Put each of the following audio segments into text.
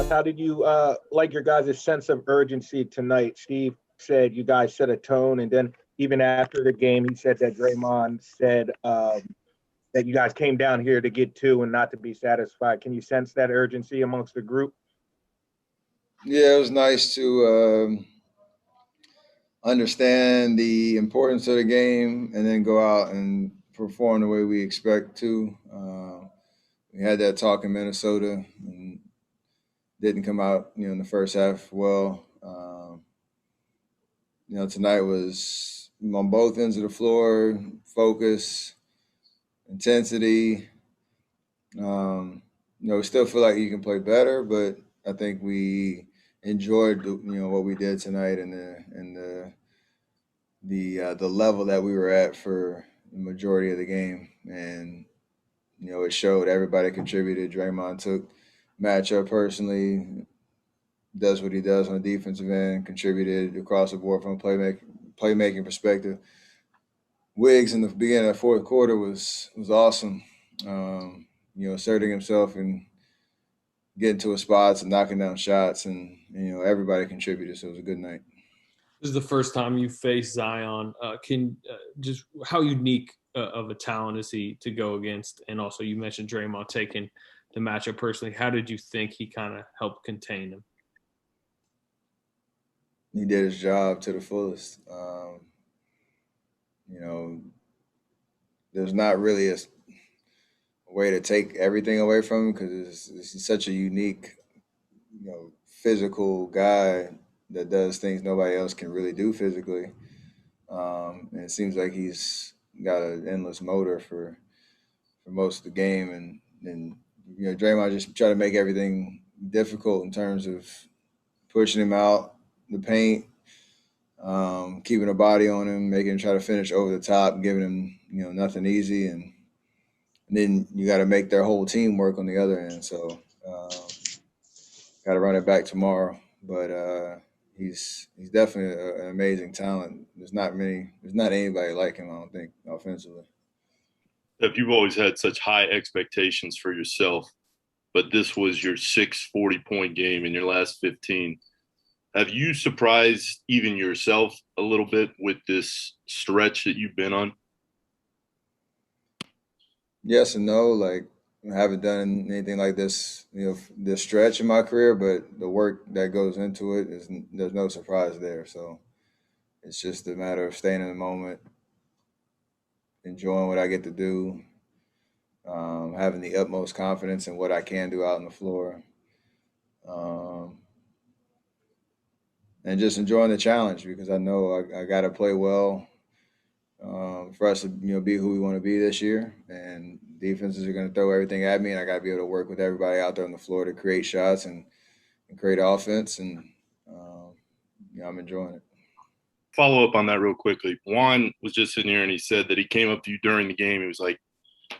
how did you like your guys' sense of urgency tonight? Steve said you guys set a tone, and then even after the game, he said that Draymond said that you guys came down here to get two and not to be satisfied. Can you sense that urgency amongst the group? Yeah, it was nice to understand the importance of the game and then go out and perform the way we expect to. We had that talk in Minnesota and didn't come out, in the first half well. Tonight was on both ends of the floor, focus, intensity. We still feel like you can play better, but I think we enjoyed, what we did tonight and the level that we were at for the majority of the game, and it showed. Everybody contributed. Draymond took matchup personally, does what he does on the defensive end, contributed across the board from a playmaking perspective. Wiggs in the beginning of the fourth quarter was awesome. Asserting himself and getting to his spots and knocking down shots, and everybody contributed. So it was a good night. This is the first time you faced Zion. Just how unique of a talent is he to go against? And also, you mentioned Draymond taking the matchup personally. How did you think he kind of helped contain him? He did his job to the fullest. There's not really a way to take everything away from him because he's such a unique, physical guy that does things nobody else can really do physically. And it seems like he's got an endless motor for most of the game, and Draymond just try to make everything difficult in terms of pushing him out the paint, keeping a body on him, making him try to finish over the top, giving him nothing easy, and then you got to make their whole team work on the other end. So got to run it back tomorrow, but he's definitely an amazing talent. There's not anybody like him, I don't think, offensively. If you've always had such high expectations for yourself, but this was your 40-point game in your last 15. Have you surprised even yourself a little bit with this stretch that you've been on? Yes and no. Like, I haven't done anything like this, this stretch in my career, but the work that goes into it there's no surprise there. So it's just a matter of staying in the moment, enjoying what I get to do, having the utmost confidence in what I can do out on the floor, and just enjoying the challenge because I know I got to play well for us to be who we want to be this year. And defenses are going to throw everything at me, and I got to be able to work with everybody out there on the floor to create shots and create offense. And I'm enjoying it. Follow up on that real quickly. Juan was just sitting here and he said that he came up to you during the game. He was like,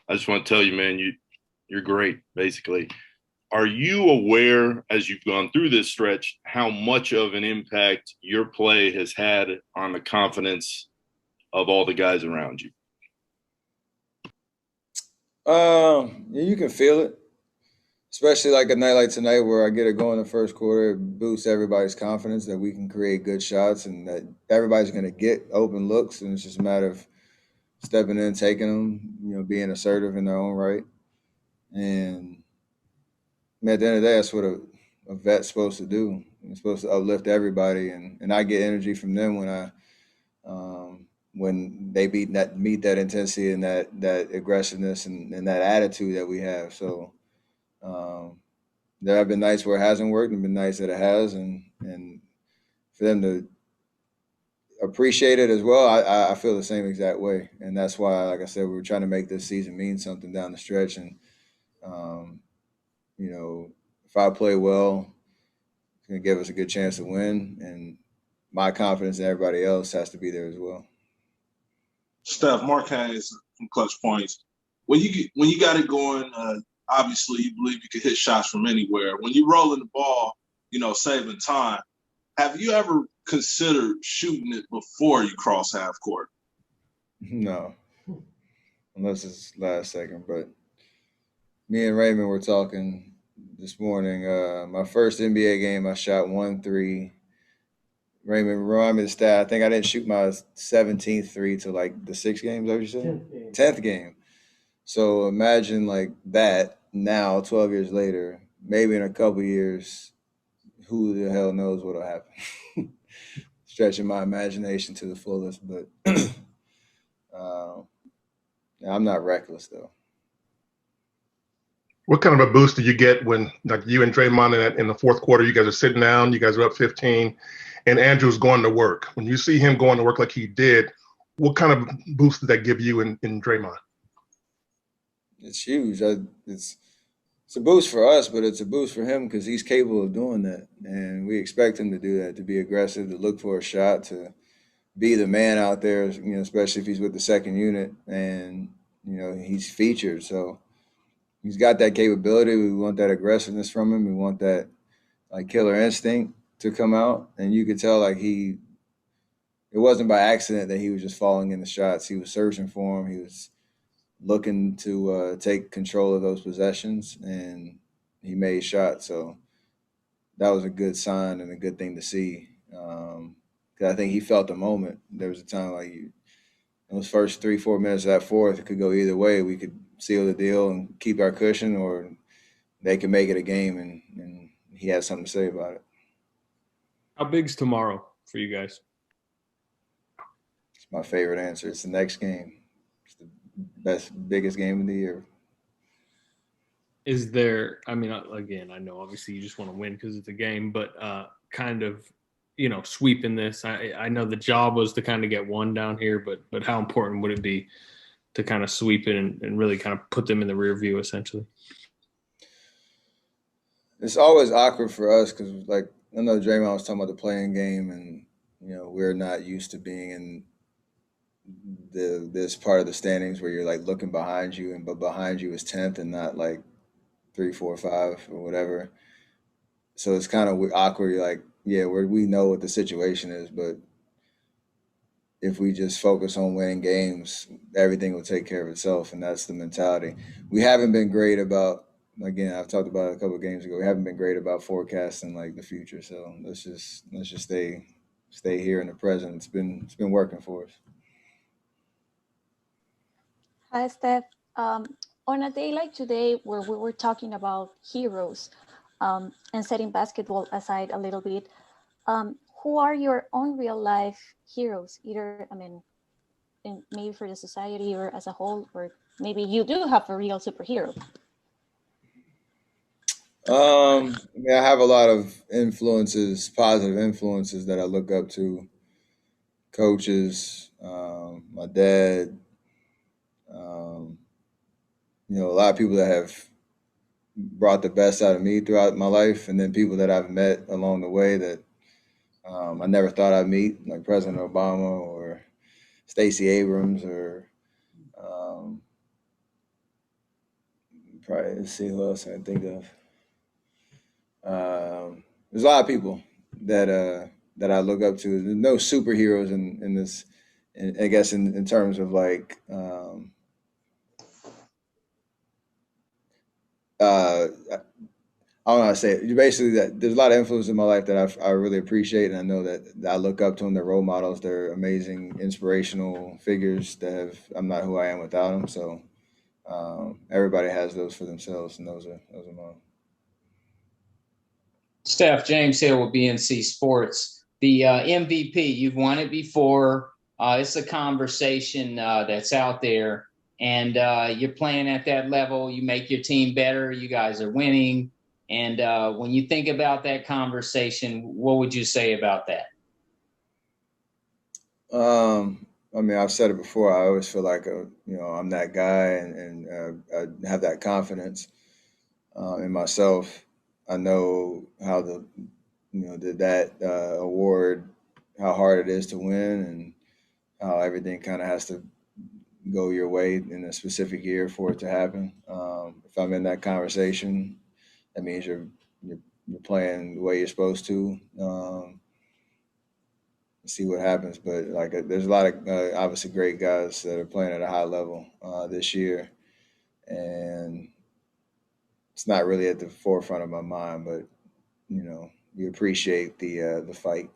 I just want to tell you, man, you're great, basically. Are you aware, as you've gone through this stretch, how much of an impact your play has had on the confidence of all the guys around you? Yeah, you can feel it, especially like a night like tonight where I get it going in the first quarter. It boosts everybody's confidence that we can create good shots and that everybody's going to get open looks, and it's just a matter of stepping in, taking them, being assertive in their own right. And at the end of the day, that's what a vet's supposed to do. It's supposed to uplift everybody, and I get energy from them when they meet that intensity and that aggressiveness and that attitude that we have. So there have been nights where it hasn't worked and been nights that it has, and for them to appreciate it as well, I feel the same exact way. And that's why, like I said, we were trying to make this season mean something down the stretch. And, if I play well, it's going to give us a good chance to win. And my confidence in everybody else has to be there as well. Steph, Mark has some clutch points. When you got it going, obviously you believe you can hit shots from anywhere. When you're rolling the ball, saving time, have you ever considered shooting it before you cross half court? No, unless it's last second. But me and Raymond were talking this morning. My first NBA game, I shot 1 3. Raymond, remind me the stat. I think I didn't shoot my 17th three till like the 6th game. Is that what you said? 10th game. So imagine like that now, 12 years later, maybe in a couple years, who the hell knows what'll happen? Stretching my imagination to the fullest, but I'm not reckless though. What kind of a boost do you get when, like, you and Draymond in the fourth quarter, you guys are sitting down, you guys are up 15, and Andrew's going to work? When you see him going to work like he did, what kind of boost did that give you in Draymond? It's huge. It's a boost for us, but it's a boost for him because he's capable of doing that, and we expect him to do that, to be aggressive, to look for a shot, to be the man out there. Especially if he's with the second unit and he's featured. So he's got that capability. We want that aggressiveness from him. We want that like killer instinct to come out, and you could tell like it wasn't by accident that he was just falling in the shots. He was searching for him. He was looking to take control of those possessions, and he made shots. So that was a good sign and a good thing to see. 'Cause I think he felt the moment. There was a time like in those first 3-4 minutes of that fourth, it could go either way. We could seal the deal and keep our cushion, or they could make it a game, and he had something to say about it. How big's tomorrow for you guys? It's my favorite answer. It's the next game. It's the biggest game of the year. Is there, I mean, again, I know obviously you just want to win because it's a game, but kind of, sweeping this. I know the job was to kind of get one down here, but how important would it be to kind of sweep it and really kind of put them in the rear view essentially? It's always awkward for us because, like, I know Draymond was talking about the playing game, and we're not used to being in this part of the standings where you're like looking behind you, but behind you is 10th and not like 3, 4, 5 or whatever. So it's kind of awkward. You're like, yeah, we know what the situation is, but if we just focus on winning games, everything will take care of itself, and that's the mentality. We haven't been great about, again, I've talked about it a couple of games ago, we haven't been great about forecasting like the future. So let's just stay here in the present. It's been working for us. Hi, Steph. On a day like today, where we were talking about heroes and setting basketball aside a little bit, who are your own real life heroes? Either, maybe for the society or as a whole, or maybe you do have a real superhero. I have a lot of influences, positive influences that I look up to. Coaches, my dad, a lot of people that have brought the best out of me throughout my life, and then people that I've met along the way that I never thought I'd meet, like President Obama or Stacey Abrams, or probably, let's see who else I can think of. There's a lot of people that I look up to. There's no superheroes in this, I guess in terms of like I don't know how to say it. Basically, that there's a lot of influence in my life that I really appreciate, and I know that I look up to them. They're role models. They're amazing, inspirational figures I'm not who I am without them. So everybody has those for themselves, and those are mine. Steph, James Hill with BNC Sports. The MVP, you've won it before. It's a conversation that's out there, and you're playing at that level. You make your team better. You guys are winning. And when you think about that conversation, what would you say about that? I've said it before. I always feel like I'm that guy, and I have that confidence in myself. I know how that award, how hard it is to win, and how everything kind of has to go your way in a specific year for it to happen. If I'm in that conversation, that means you're playing the way you're supposed to. See what happens, but there's a lot of obviously great guys that are playing at a high level this year, and it's not really at the forefront of my mind, but you appreciate the fight.